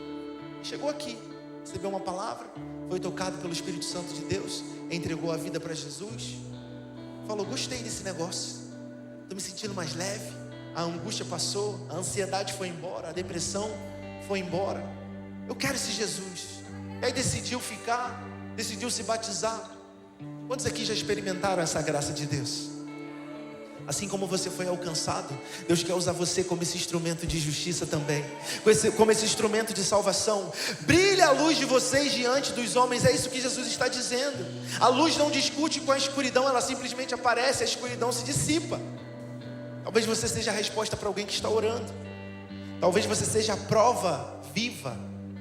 S1: Chegou aqui, recebeu uma palavra, foi tocado pelo Espírito Santo de Deus, entregou a vida para Jesus, falou: gostei desse negócio, estou me sentindo mais leve, a angústia passou, a ansiedade foi embora, a depressão foi embora, eu quero esse Jesus. E aí decidiu ficar, decidiu se batizar. Quantos aqui já experimentaram essa graça de Deus? Assim como você foi alcançado, Deus quer usar você como esse instrumento de justiça também, como esse instrumento de salvação. Brilha a luz de vocês diante dos homens, é isso que Jesus está dizendo. A luz não discute com a escuridão, ela simplesmente aparece, a escuridão se dissipa. Talvez você seja a resposta para alguém que está orando. Talvez você seja a prova viva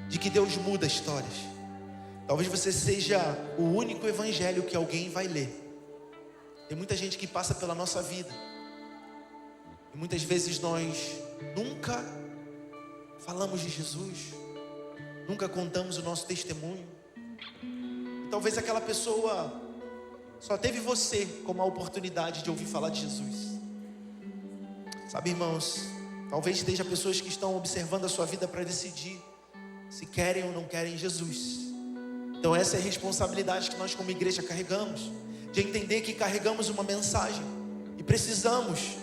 S1: de que Deus muda histórias. Talvez você seja o único evangelho que alguém vai ler. Tem muita gente que passa pela nossa vida e muitas vezes nós nunca falamos de Jesus, nunca contamos o nosso testemunho. E talvez aquela pessoa só teve você como a oportunidade de ouvir falar de Jesus. Sabe, irmãos, talvez esteja pessoas que estão observando a sua vida para decidir se querem ou não querem Jesus. Então essa é a responsabilidade que nós como igreja carregamos, de entender que carregamos uma mensagem e precisamos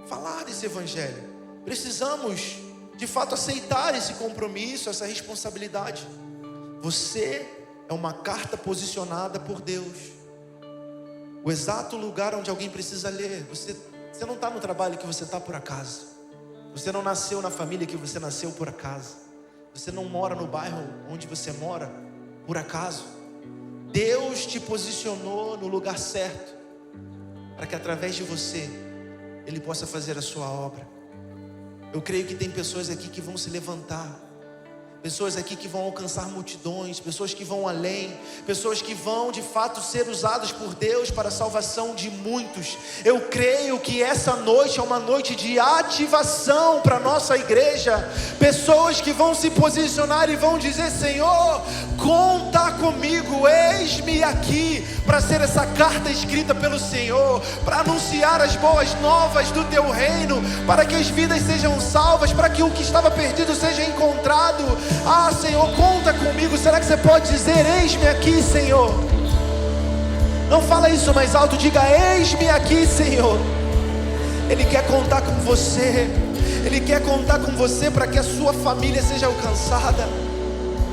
S1: falar desse evangelho. Precisamos de fato aceitar esse compromisso, essa responsabilidade. Você é uma carta posicionada por Deus. O exato lugar onde alguém precisa ler. Você não está no trabalho que você está por acaso. Você não nasceu na família que você nasceu por acaso. Você não mora no bairro onde você mora por acaso. Deus te posicionou no lugar certo, para que através de você, Ele possa fazer a sua obra. Eu creio que tem pessoas aqui que vão se levantar, pessoas aqui que vão alcançar multidões, pessoas que vão além, pessoas que vão de fato ser usadas por Deus para a salvação de muitos. Eu creio que essa noite é uma noite de ativação para a nossa igreja, pessoas que vão se posicionar e vão dizer: Senhor, conta comigo, eis-me aqui para ser essa carta escrita pelo Senhor, para anunciar as boas novas do Teu reino, para que as vidas sejam salvas, para que o que estava perdido seja encontrado. Ah, Senhor, conta comigo. Será que você pode dizer: eis-me aqui, Senhor? Não fala isso mais alto, diga: eis-me aqui, Senhor. Ele quer contar com você. Ele quer contar com você para que a sua família seja alcançada,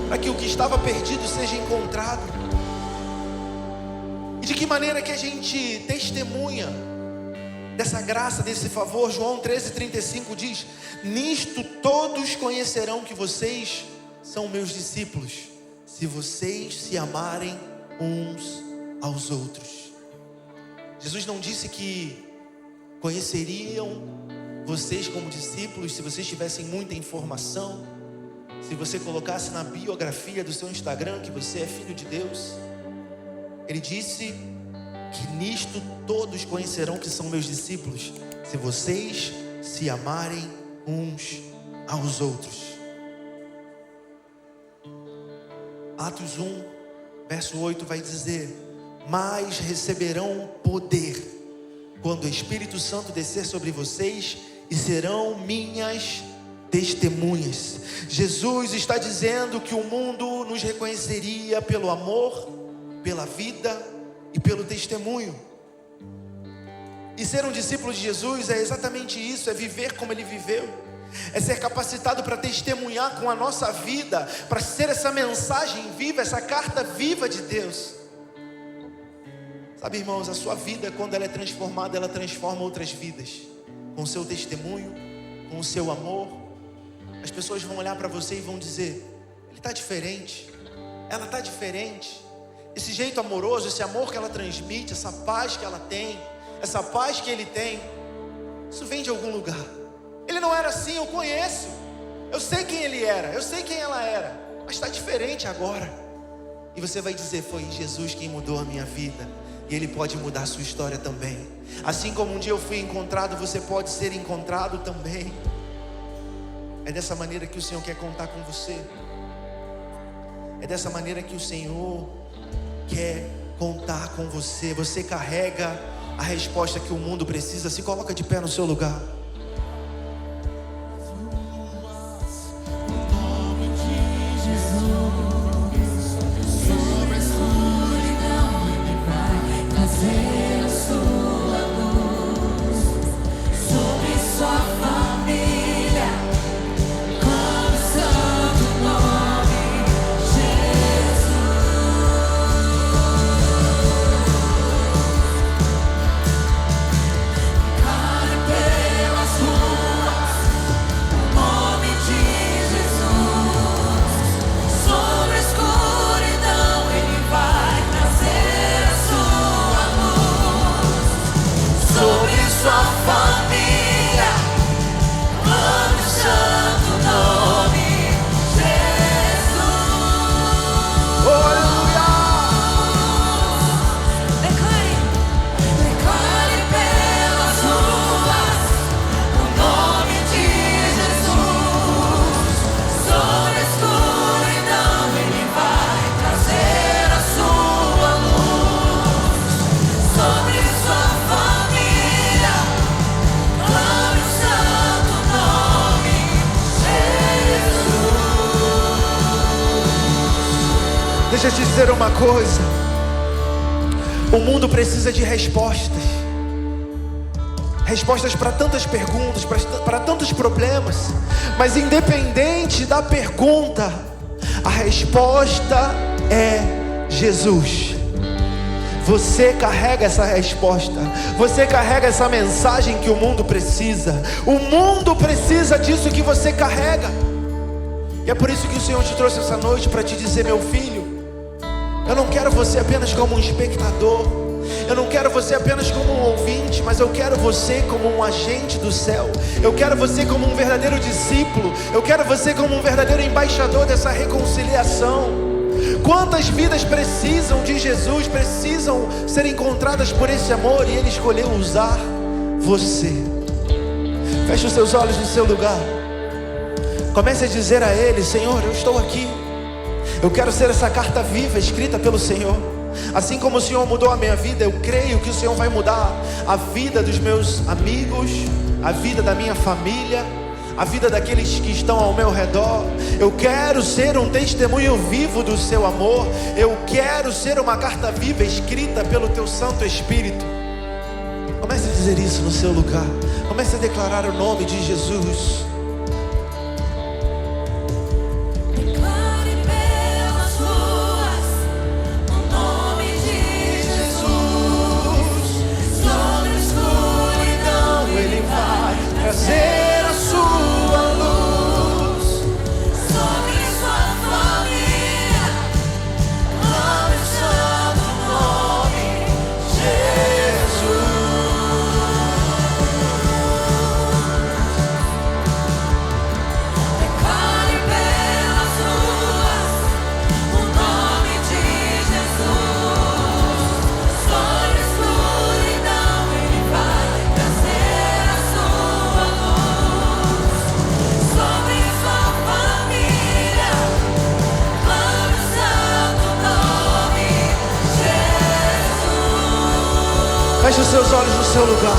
S1: para que o que estava perdido seja encontrado. E de que maneira que a gente testemunha dessa graça, desse favor? João 13:35 diz: nisto todos conhecerão que vocês são meus discípulos, se vocês se amarem uns aos outros. Jesus não disse que conheceriam vocês como discípulos se vocês tivessem muita informação, se você colocasse na biografia do seu Instagram que você é filho de Deus. Ele disse que nisto todos conhecerão que são meus discípulos, se vocês se amarem uns aos outros. Atos 1, verso 8 vai dizer: mas receberão poder quando o Espírito Santo descer sobre vocês, e serão minhas testemunhas. Jesus está dizendo que o mundo nos reconheceria pelo amor, pela vida e pelo testemunho. E ser um discípulo de Jesus é exatamente isso, é viver como Ele viveu, é ser capacitado para testemunhar com a nossa vida, para ser essa mensagem viva, essa carta viva de Deus. Sabe, irmãos, a sua vida, quando ela é transformada, ela transforma outras vidas, com o seu testemunho, com o seu amor. As pessoas vão olhar para você e vão dizer: ele está diferente, ela está diferente. Esse jeito amoroso, esse amor que ela transmite, essa paz que ela tem, essa paz que ele tem, isso vem de algum lugar. Ele não era assim, eu conheço, eu sei quem ele era, eu sei quem ela era, mas está diferente agora. E você vai dizer: foi Jesus quem mudou a minha vida, e Ele pode mudar a sua história também. Assim como um dia eu fui encontrado, você pode ser encontrado também. É dessa maneira que o Senhor quer contar com você. É dessa maneira que o Senhor quer contar com você. Você carrega a resposta que o mundo precisa. Se coloca de pé no seu lugar. Deixa eu te dizer uma coisa. O mundo precisa de respostas. Respostas para tantas perguntas, para tantos problemas. Mas independente da pergunta, a resposta é Jesus. Você carrega essa resposta. Você carrega essa mensagem que o mundo precisa. O mundo precisa disso que você carrega. E é por isso que o Senhor te trouxe essa noite para te dizer: meu filho, eu não quero você apenas como um espectador. Eu não quero você apenas como um ouvinte, mas eu quero você como um agente do céu. Eu quero você como um verdadeiro discípulo. Eu quero você como um verdadeiro embaixador dessa reconciliação. Quantas vidas precisam de Jesus, precisam ser encontradas por esse amor, e Ele escolheu usar você. Feche os seus olhos no seu lugar. Comece a dizer a Ele: Senhor, eu estou aqui. Eu quero ser essa carta viva escrita pelo Senhor. Assim como o Senhor mudou a minha vida, eu creio que o Senhor vai mudar a vida dos meus amigos, a vida da minha família, a vida daqueles que estão ao meu redor. Eu quero ser um testemunho vivo do seu amor. Eu quero ser uma carta viva escrita pelo teu Santo Espírito. Comece a dizer isso no seu lugar. Comece a declarar o nome de Jesus. Trazer a sua luz sobre sua família. Clame o santo nome, Jesus. Declare pelas ruas o nome de Jesus. Sobre a escuridão Ele vai trazer a sua sobre sua família. Clame o santo nome, Jesus. Feche os seus olhos no seu lugar.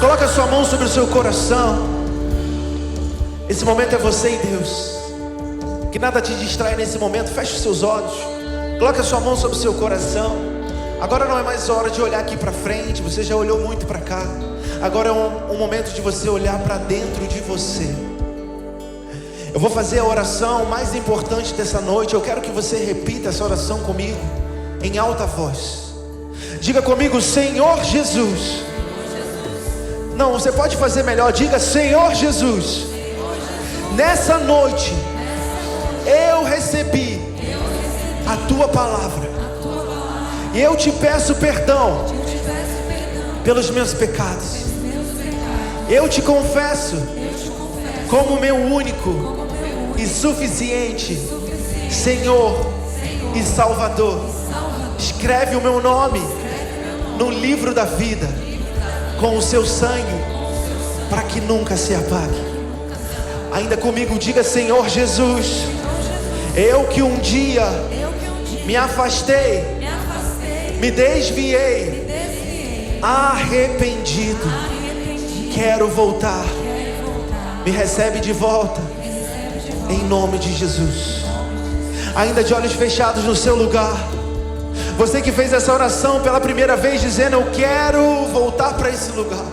S1: Coloque a sua mão sobre o seu coração. Esse momento é você e Deus. Que nada te distrai nesse momento. Feche os seus olhos. Coloque a sua mão sobre o seu coração. Agora não é mais hora de olhar aqui para frente. Você já olhou muito para cá. Agora é um momento de você olhar para dentro de você. Eu vou fazer a oração mais importante dessa noite. Eu quero que você repita essa oração comigo em alta voz. Diga comigo: Senhor Jesus. Não, você pode fazer melhor. Diga: Senhor Jesus, nessa noite eu recebi a tua palavra. E eu te peço perdão pelos meus pecados. Eu te confesso como meu único e suficiente Senhor e Salvador. Escreve o meu nome no livro da vida com o seu sangue, para que nunca se apague. Ainda comigo, diga: Senhor Jesus, eu que um dia me afastei, me desviei, arrependido, quero voltar. Me recebe de volta, em nome de Jesus. Ainda de olhos fechados no seu lugar, você que fez essa oração pela primeira vez, dizendo: eu quero voltar para esse lugar,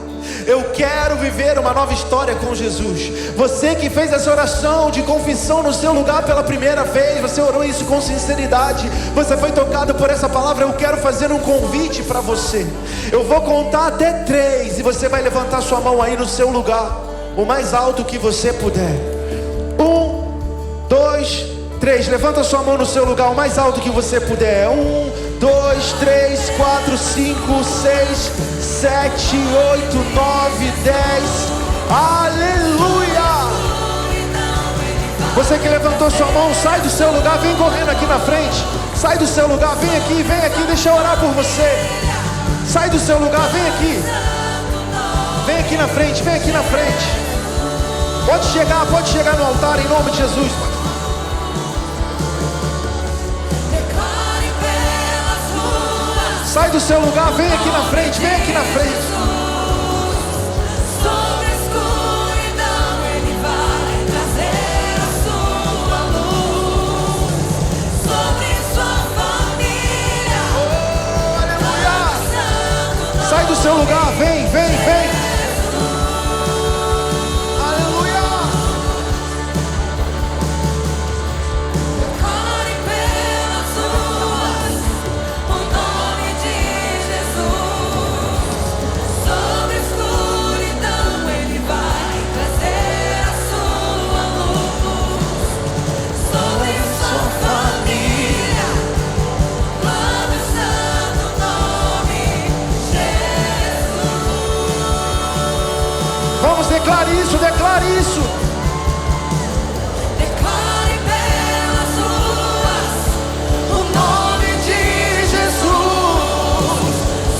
S1: eu quero viver uma nova história com Jesus. Você que fez essa oração de confissão no seu lugar pela primeira vez, você orou isso com sinceridade, você foi tocado por essa palavra. Eu quero fazer um convite para você. Eu vou contar até 3 e você vai levantar sua mão aí no seu lugar, o mais alto que você puder. 1, 2, 3. Levanta sua mão no seu lugar, o mais alto que você puder. 1, 2, 3, 4, 5, 6, 7, 8, 9, 10. Aleluia! Você que levantou sua mão, sai do seu lugar, vem correndo aqui na frente. Sai do seu lugar, vem aqui, deixa eu orar por você. Sai do seu lugar, vem aqui. Vem aqui na frente, vem aqui na frente. Pode chegar no altar em nome de Jesus. Sai do seu lugar, vem aqui na frente, vem aqui na frente. Sobre a escuridão Ele vai trazer a sua luz. Sobre lugar, vem, vem, vem. Aleluia.
S2: Declare pelas ruas o nome de Jesus. Sobre a escuridão Ele vai trazer a sua luz. Sobre sua família, clame o santo nome Jesus.
S1: Vamos, declare isso, declare isso.
S2: Declare pelas ruas o nome de Jesus.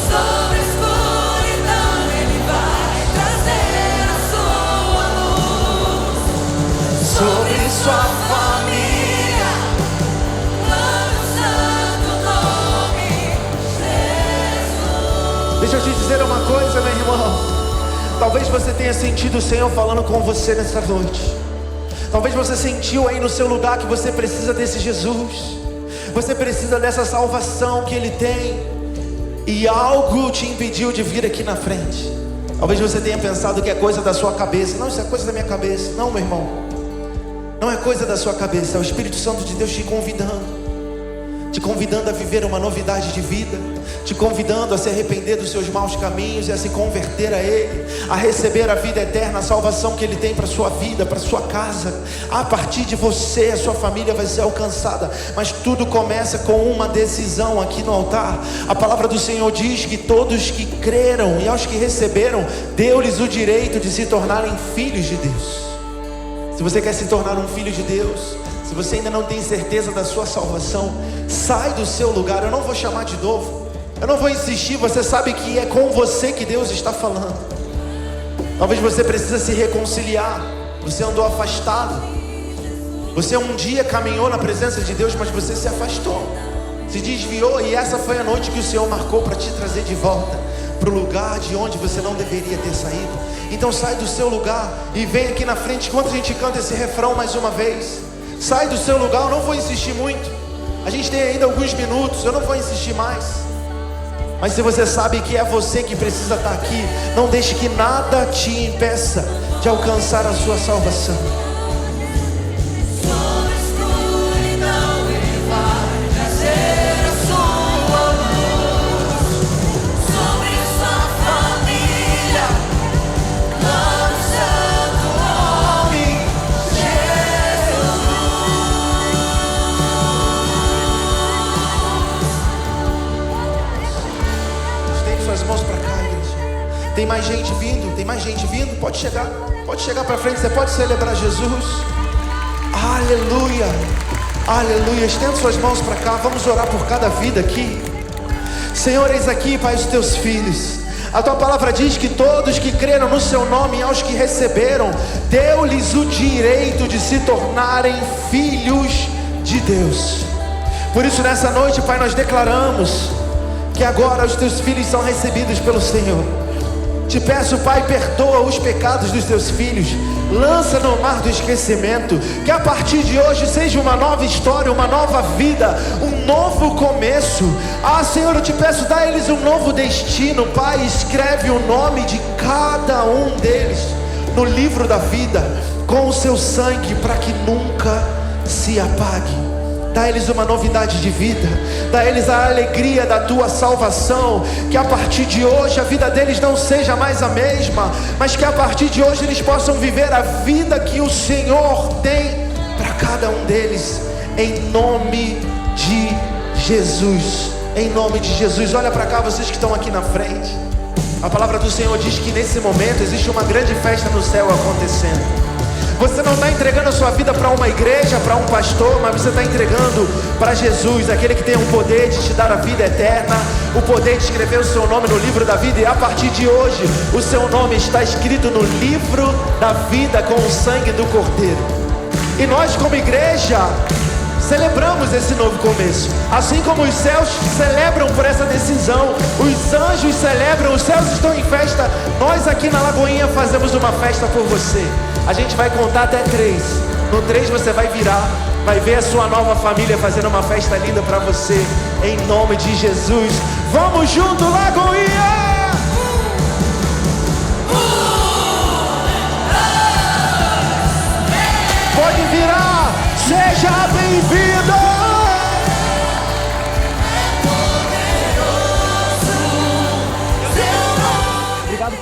S2: Sobre a escuridão Ele vai trazer a sua luz. Sobre sua família, clame o santo nome Jesus.
S1: Deixa eu te dizer uma coisa, meu irmão. Talvez você tenha sentido o Senhor falando com você nessa noite. Talvez você sentiu aí no seu lugar que você precisa desse Jesus. Você precisa dessa salvação que Ele tem. E algo te impediu de vir aqui na frente. Talvez você tenha pensado que é coisa da sua cabeça. Não, isso é coisa da minha cabeça. Não, meu irmão. Não é coisa da sua cabeça. É o Espírito Santo de Deus te convidando. Te convidando a viver uma novidade de vida, te convidando a se arrepender dos seus maus caminhos e a se converter a Ele, a receber a vida eterna, a salvação que Ele tem para a sua vida, para a sua casa. A partir de você, a sua família vai ser alcançada, mas tudo começa com uma decisão aqui no altar. A palavra do Senhor diz que todos que creram e aos que receberam, deu-lhes o direito de se tornarem filhos de Deus. Se você quer se tornar um filho de Deus, se você ainda não tem certeza da sua salvação, sai do seu lugar. Eu não vou chamar de novo, eu não vou insistir. Você sabe que é com você que Deus está falando. Talvez você precise se reconciliar. Você andou afastado. Você um dia caminhou na presença de Deus, mas você se afastou, se desviou, e essa foi a noite que o Senhor marcou para te trazer de volta para o lugar de onde você não deveria ter saído. Então sai do seu lugar e vem aqui na frente enquanto a gente canta esse refrão mais uma vez. Sai do seu lugar, eu não vou insistir muito. A gente tem ainda alguns minutos, eu não vou insistir mais. Mas se você sabe que é você que precisa estar aqui, não deixe que nada te impeça de alcançar a sua salvação.
S2: Sobre a escuridão Ele vai trazer a sua luz. Sobre sua família, clame o santo nome Jesus.
S1: Estende suas mãos para cá, igreja. Tem mais gente vindo, tem mais gente vindo. Pode chegar para frente, você pode celebrar Jesus. Aleluia, aleluia. Estenda suas mãos para cá, vamos orar por cada vida aqui. Senhor, eis aqui, Pai, os teus filhos. A tua palavra diz que todos que creram no seu nome e aos que receberam, deu-lhes o direito de se tornarem filhos de Deus. Por isso nessa noite, Pai, nós declaramos que agora os teus filhos são recebidos pelo Senhor. Te peço, Pai, perdoa os pecados dos teus filhos, lança no mar do esquecimento, que a partir de hoje seja uma nova história, uma nova vida, um novo começo. Senhor, eu te peço, dá a eles um novo destino. Pai, escreve o nome de cada um deles no livro da vida, com o seu sangue, para que nunca se apague. Dá a eles uma novidade de vida, dá a eles a alegria da tua salvação, que a partir de hoje a vida deles não seja mais a mesma, mas que a partir de hoje eles possam viver a vida que o Senhor tem para cada um deles, em nome de Jesus. Em nome de Jesus. Olha para cá, vocês que estão aqui na frente. A palavra do Senhor diz que nesse momento existe uma grande festa no céu acontecendo. Você não está entregando a sua vida para uma igreja, para um pastor, mas você está entregando para Jesus, aquele que tem o poder de te dar a vida eterna, o poder de escrever o seu nome no livro da vida. E a partir de hoje, o seu nome está escrito no livro da vida com o sangue do Cordeiro. E nós, como igreja, celebramos esse novo começo. Assim como os céus celebram por essa decisão, os anjos celebram, os céus estão em festa. Nós aqui na Lagoinha fazemos uma festa por você. A gente vai contar até 3. No 3 você vai virar, vai ver a sua nova família fazendo uma festa linda para você, em nome de Jesus. Vamos junto, Lagoinha!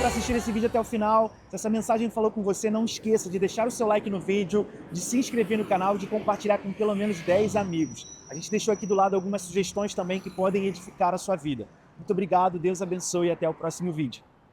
S3: assistir esse vídeo até o final. Se essa mensagem falou com você, não esqueça de deixar o seu like no vídeo, de se inscrever no canal e de compartilhar com pelo menos 10 amigos. A gente deixou aqui do lado algumas sugestões também que podem edificar a sua vida. Muito obrigado, Deus abençoe e até o próximo vídeo.